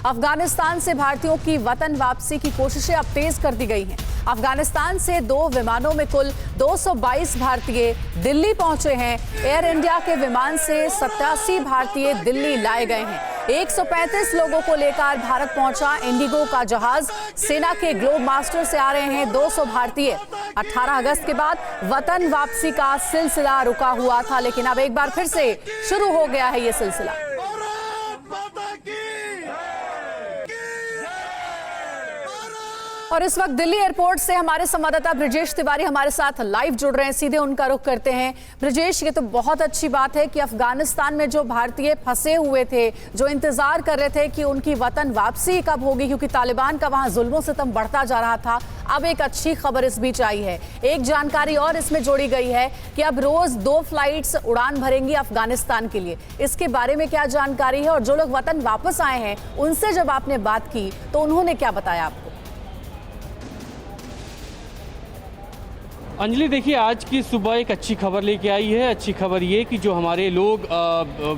अफगानिस्तान से भारतीयों की वतन वापसी की कोशिशें अब तेज कर दी गई हैं। अफगानिस्तान से 2 विमानों में कुल 222 भारतीय दिल्ली पहुंचे हैं। एयर इंडिया के विमान से 87 भारतीय दिल्ली लाए गए हैं। 135 लोगों को लेकर भारत पहुंचा इंडिगो का जहाज। सेना के ग्लोब मास्टर से आ रहे हैं 200 भारतीय। 18 अगस्त के बाद वतन वापसी का सिलसिला रुका हुआ था, लेकिन अब एक बार फिर से शुरू हो गया है ये सिलसिला। और इस वक्त दिल्ली एयरपोर्ट से हमारे संवाददाता ब्रिजेश तिवारी हमारे साथ लाइव जुड़ रहे हैं। सीधे उनका रुख करते हैं। ब्रिजेश, ये तो बहुत अच्छी बात है कि अफगानिस्तान में जो भारतीय फंसे हुए थे, जो इंतजार कर रहे थे कि उनकी वतन वापसी कब होगी, क्योंकि तालिबान का वहां जुल्मों सितम बढ़ता जा रहा था, अब एक अच्छी खबर इस बीच आई है। एक जानकारी और इसमें जोड़ी गई है कि अब रोज 2 फ्लाइट्स उड़ान भरेंगी अफगानिस्तान के लिए। इसके बारे में क्या जानकारी है और जो लोग वतन वापस आए हैं उनसे जब आपने बात की तो उन्होंने क्या बताया आपको? अंजलि, देखिए, आज की सुबह एक अच्छी खबर लेके आई है। अच्छी खबर ये कि जो हमारे लोग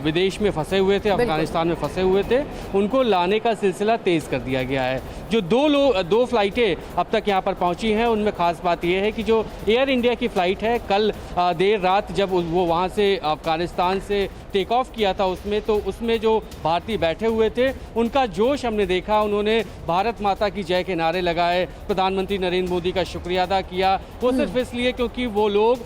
विदेश में फंसे हुए थे, अफगानिस्तान में फंसे हुए थे, उनको लाने का सिलसिला तेज़ कर दिया गया है। जो 2 फ्लाइटें अब तक यहाँ पर पहुँची हैं, उनमें ख़ास बात यह है कि जो एयर इंडिया की फ़्लाइट है, कल देर रात जब वो वहाँ से अफगानिस्तान से टेक ऑफ किया था, उसमें जो भारतीय बैठे हुए थे, उनका जोश हमने देखा। उन्होंने भारत माता की जय के नारे लगाए, प्रधानमंत्री नरेंद्र मोदी का शुक्रिया अदा किया। वो सिर्फ इसलिए क्योंकि वो लोग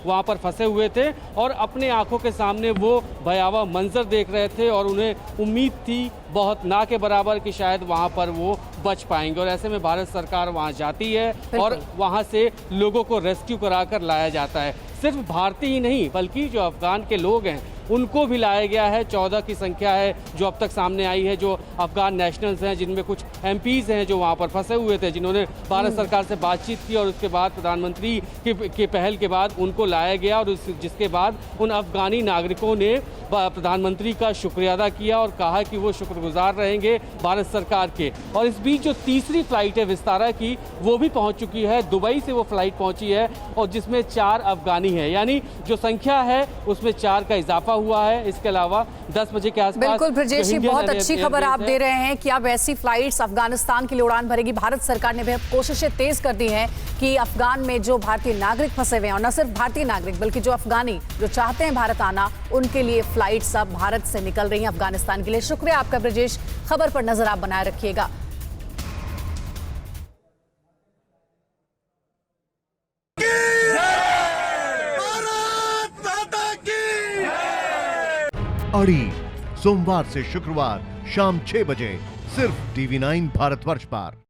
वहाँ पर फंसे हुए थे और अपने आंखों के सामने वो भयावह मंजर देख रहे थे और उन्हें उम्मीद थी बहुत ना के बराबर कि शायद वहाँ पर वो बच पाएंगे। और ऐसे में भारत सरकार वहाँ जाती है और वहाँ से लोगों को रेस्क्यू कराकर लाया जाता है। सिर्फ भारतीय ही नहीं बल्कि जो अफगान के लोग हैं उनको भी लाया गया है। 14 की संख्या है जो अब तक सामने आई है, जो अफगान नेशनल्स हैं, जिनमें कुछ एमपीज़ हैं जो वहाँ पर फंसे हुए थे, जिन्होंने भारत सरकार से बातचीत की और उसके बाद प्रधानमंत्री के पहल के बाद उनको लाया गया और जिसके बाद उन अफगानी नागरिकों ने प्रधानमंत्री का शुक्रिया अदा किया और कहा कि वो शुक्रगुजार रहेंगे भारत सरकार के। और इस बीच जो तीसरी फ्लाइट है विस्तारा की, वो भी पहुँच चुकी है। दुबई से वो फ्लाइट पहुँची है और जिसमें 4 अफगानी है, यानी जो संख्या है उसमें 4 का इजाफा हुआ है। इसके अलावा 10 बजे के आसपास। बिल्कुल ब्रजेश, बहुत अच्छी खबर आप दे रहे हैं कि अब ऐसी फ्लाइट्स अफगानिस्तान के लिए उड़ान भरेगी। भारत सरकार ने भी कोशिशें तेज कर दी हैं कि अफगान में जो भारतीय नागरिक फंसे हुए हैं, और न सिर्फ भारतीय नागरिक बल्कि जो अफगानी जो चाहते हैं भारत आना, उनके लिए फ्लाइट्स अब भारत से निकल रही हैं अफगानिस्तान के लिए। शुक्रिया आपका ब्रजेश। खबर पर नजर आप बनाए रखिएगा। अड़ी सोमवार से शुक्रवार शाम 6 बजे सिर्फ TV9 भारतवर्ष पर।